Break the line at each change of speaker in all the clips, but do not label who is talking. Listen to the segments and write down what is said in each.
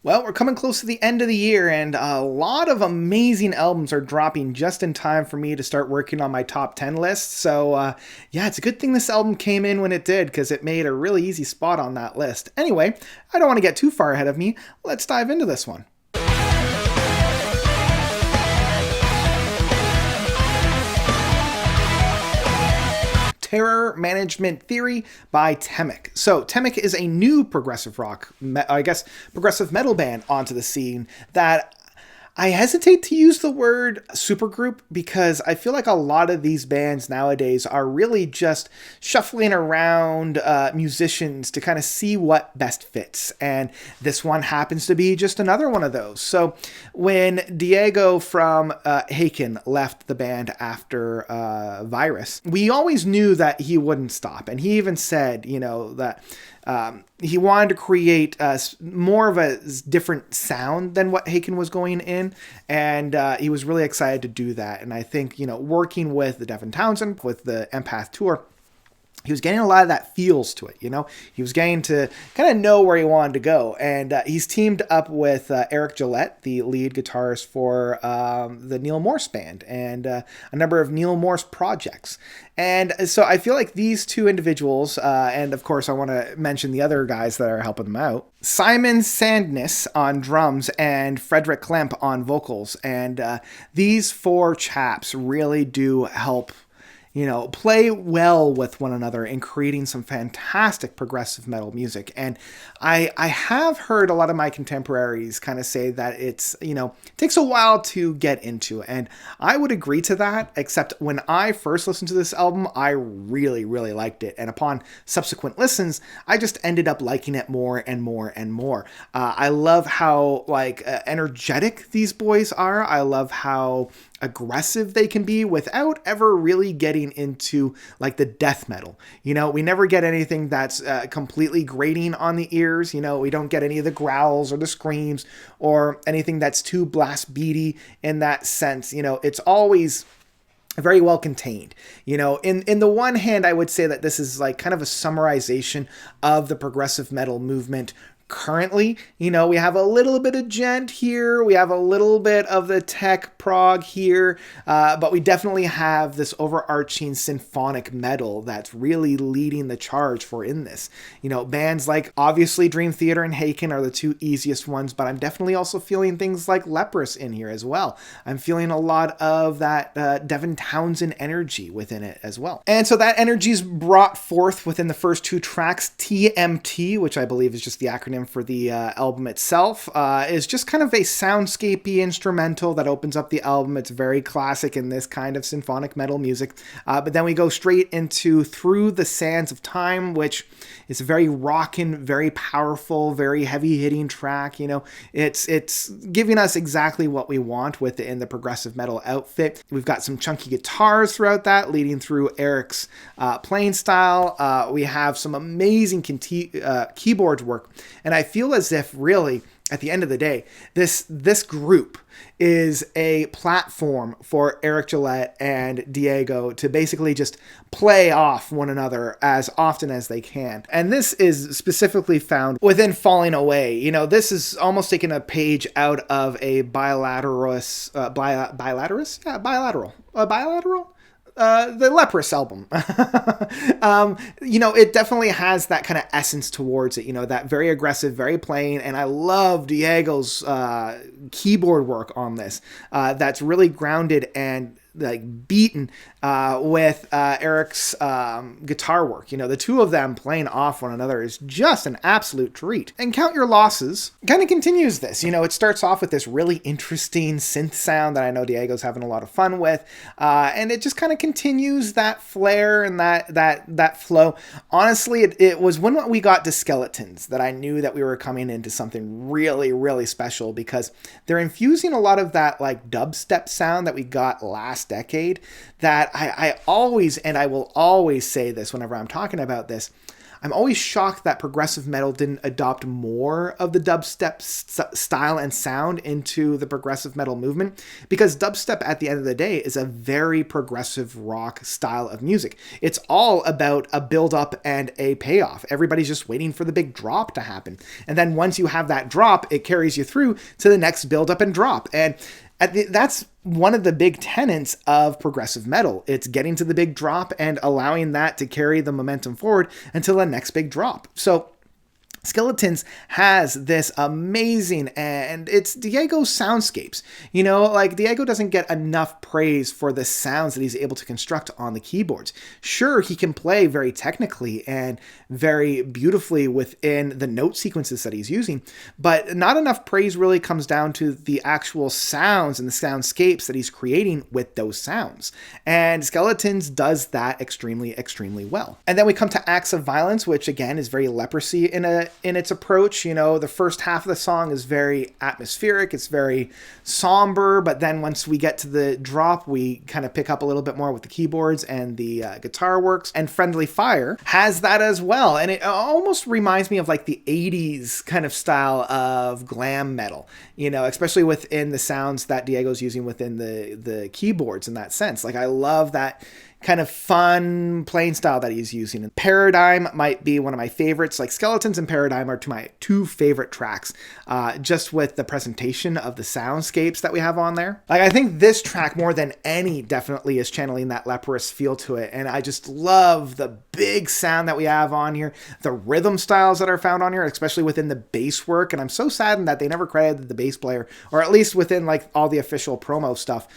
Well, we're coming close to the end of the year, and a lot of amazing albums are dropping just in time for me to start working on my top 10 list. Yeah, it's a good thing this album came in when it did, because it made a really easy spot on that list. Anyway, I don't want to get too far ahead of me. Let's dive into this one. Terror Management Theory by TEMIC. So, TEMIC is a new progressive rock, progressive metal band onto the scene that I hesitate to use the word supergroup because I feel like a lot of these bands nowadays are really just shuffling around musicians to kind of see what best fits. And this one happens to be just another one of those. So when Diego from Haken left the band after Virus, we always knew that he wouldn't stop. And he even said, that he wanted to create more of a different sound than what Haken was going in, and he was really excited to do that. And I think, working with the Devin Townsend, with the Empath Tour, he was getting a lot of that feels to it, He was getting to kind of know where he wanted to go. And he's teamed up with Eric Gillette, the lead guitarist for the Neil Morse band, and a number of Neil Morse projects. And so I feel like these two individuals, and of course I want to mention the other guys that are helping them out, Simon Sandness on drums and Frederick Klemp on vocals. And these four chaps really do help play well with one another in creating some fantastic progressive metal music. And I have heard a lot of my contemporaries kind of say that it's, takes a while to get into. And I would agree to that, except when I first listened to this album, I really, really liked it. And upon subsequent listens, I just ended up liking it more and more and more. I love how energetic these boys are. I love how aggressive they can be without ever really getting into the death metal. We never get anything that's completely grating on the ears. We don't get any of the growls or the screams or anything that's too blast beaty in that sense. It's always very well contained. In the one hand, I would say that this is kind of a summarization of the progressive metal movement currently. We have a little bit of gent here, we have a little bit of the tech prog here, but we definitely have this overarching symphonic metal that's really leading the charge for in this. Bands like obviously Dream Theater and Haken are the two easiest ones, but I'm definitely also feeling things like Leprous in here as well. I'm feeling a lot of that Devin Townsend energy within it as well. And so that energy is brought forth within the first two tracks. TMT, which I believe is just the acronym for the album itself, is just kind of a soundscapey instrumental that opens up the album. It's very classic in this kind of symphonic metal music. But then we go straight into Through the Sands of Time, which is a very rockin', very powerful, very heavy-hitting track. It's giving us exactly what we want with it in the progressive metal outfit. We've got some chunky guitars throughout that, leading through Eric's playing style. We have some amazing keyboard work. And I feel as if really, at the end of the day, this group is a platform for Eric Gillette and Diego to basically just play off one another as often as they can. And this is specifically found within Falling Away. This is almost taking a page out of a bilateral? The Leprous album. It definitely has that kind of essence towards it, that very aggressive, very plain. And I love Diego's keyboard work on this. That's really grounded and beaten with Eric's guitar work. The two of them playing off one another is just an absolute treat. And Count Your Losses kind of continues this. It starts off with this really interesting synth sound that I know Diego's having a lot of fun with, and it just kind of continues that flair and that flow. Honestly, it was when we got to Skeletons that I knew that we were coming into something really, really special, because they're infusing a lot of that dubstep sound that we got last decade that I always, and I will always say this whenever I'm talking about this, I'm always shocked that progressive metal didn't adopt more of the dubstep style and sound into the progressive metal movement, because dubstep at the end of the day is a very progressive rock style of music. It's all about a build up and a payoff. Everybody's just waiting for the big drop to happen. And then once you have that drop, it carries you through to the next build up and drop. And that's one of the big tenets of progressive metal. It's getting to the big drop and allowing that to carry the momentum forward until the next big drop. So Skeletons has this amazing, and it's Diego's soundscapes. You know, like Diego doesn't get enough praise for the sounds that he's able to construct on the keyboards. Sure, he can play very technically and very beautifully within the note sequences that he's using, but not enough praise really comes down to the actual sounds and the soundscapes that he's creating with those sounds. And Skeletons does that extremely, extremely well. And then we come to Acts of Violence, which again is very Leprosy in its approach. You know, the first half of the song is very atmospheric, it's very somber, but then once we get to the drop, we kind of pick up a little bit more with the keyboards and the guitar works. And Friendly Fire has that as well, and it almost reminds me of like the 80s kind of style of glam metal, you know, especially within the sounds that Diego's using within the keyboards in that sense. Like, I love that kind of fun playing style that he's using. And Paradigm might be one of my favorites. Like, Skeletons and Paradigm are my two favorite tracks, just with the presentation of the soundscapes that we have on there. Like, I think this track more than any definitely is channeling that leprous feel to it, and I just love the big sound that we have on here, the rhythm styles that are found on here, especially within the bass work. And I'm so saddened that they never credited the bass player, or at least within like all the official promo stuff,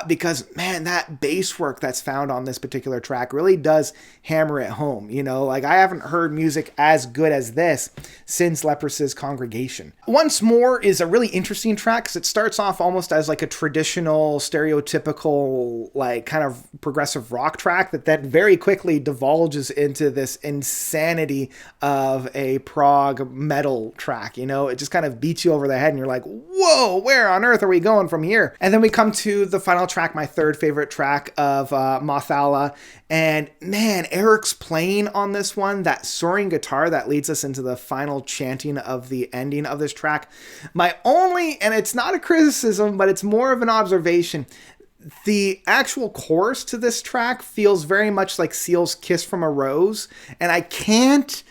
because man, that bass work that's found on this particular track really does hammer it home. You know, like, I haven't heard music as good as this since Leprous' Congregation. Once More is a really interesting track because it starts off almost as like a traditional, stereotypical, like kind of progressive rock track that then very quickly divulges into this insanity of a prog metal track. You know, it just kind of beats you over the head and you're like, whoa, where on earth are we going from here? And then we come to the final track, my third favorite track of Mothala. And man, Eric's playing on this one, that soaring guitar that leads us into the final chanting of the ending of this track. My only, and it's not a criticism, but it's more of an observation, the actual chorus to this track feels very much like Seal's Kiss from a Rose, and I can't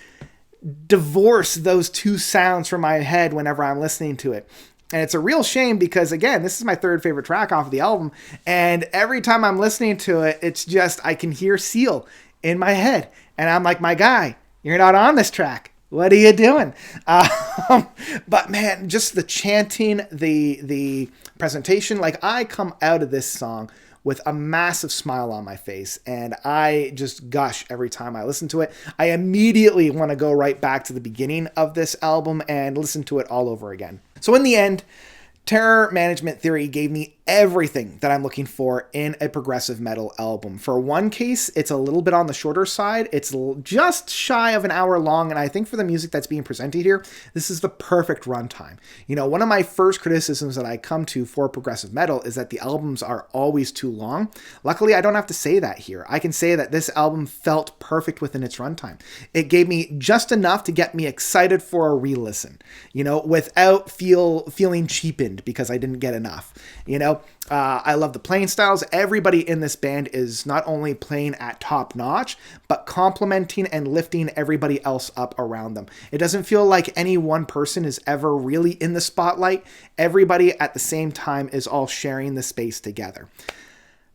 divorce those two sounds from my head whenever I'm listening to it. And it's a real shame because, again, this is my third favorite track off of the album, and every time I'm listening to it, it's just, I can hear Seal in my head, and I'm like, my guy, you're not on this track. What are you doing? But man, just the chanting, the presentation, like, I come out of this song with a massive smile on my face, and I just gush every time I listen to it. I immediately want to go right back to the beginning of this album and listen to it all over again. So in the end, Terror Management Theory gave me everything that I'm looking for in a progressive metal album. For one case, it's a little bit on the shorter side. It's just shy of an hour long, and I think for the music that's being presented here, this is the perfect runtime. You know, one of my first criticisms that I come to for progressive metal is that the albums are always too long. Luckily, I don't have to say that here. I can say that this album felt perfect within its runtime. It gave me just enough to get me excited for a re-listen, you know, without feeling cheapened because I didn't get enough, you know. I love the playing styles. Everybody in this band is not only playing at top notch, but complementing and lifting everybody else up around them. It doesn't feel like any one person is ever really in the spotlight. Everybody at the same time is all sharing the space together.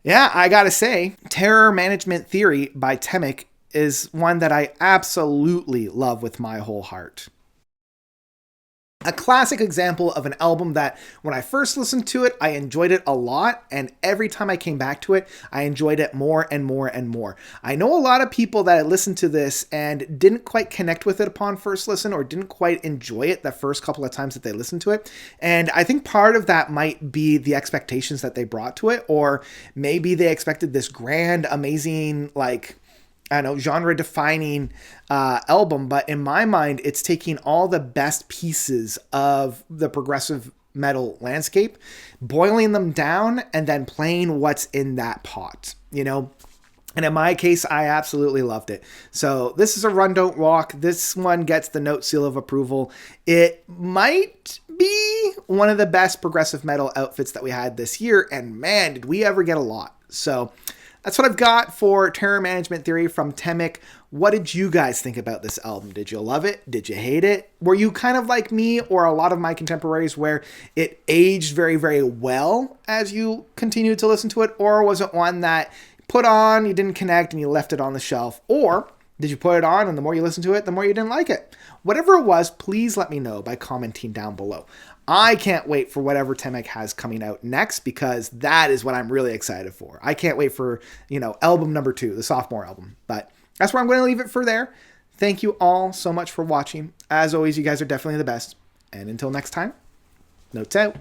Yeah, I gotta say, Terror Management Theory by TEMIC is one that I absolutely love with my whole heart. A classic example of an album that when I first listened to it, I enjoyed it a lot, and every time I came back to it, I enjoyed it more and more and more. I know a lot of people that listened to this and didn't quite connect with it upon first listen, or didn't quite enjoy it the first couple of times that they listened to it, and I think part of that might be the expectations that they brought to it, or maybe they expected this grand, amazing, like, I don't know, genre-defining album, but in my mind, it's taking all the best pieces of the progressive metal landscape, boiling them down, and then playing what's in that pot, you know? And in my case, I absolutely loved it. So this is a run, don't walk. This one gets the note seal of approval. It might be one of the best progressive metal outfits that we had this year. And man, did we ever get a lot. So that's what I've got for Terror Management Theory from TEMIC. What did you guys think about this album? Did you love it? Did you hate it? Were you kind of like me or a lot of my contemporaries where it aged very, very well as you continued to listen to it? Or was it one that put on, you didn't connect, and you left it on the shelf? Or did you put it on, and the more you listen to it, the more you didn't like it? Whatever it was, please let me know by commenting down below. I can't wait for whatever TEMIC has coming out next, because that is what I'm really excited for. I can't wait for, album number 2, the sophomore album. But that's where I'm going to leave it for there. Thank you all so much for watching. As always, you guys are definitely the best. And until next time, notes out.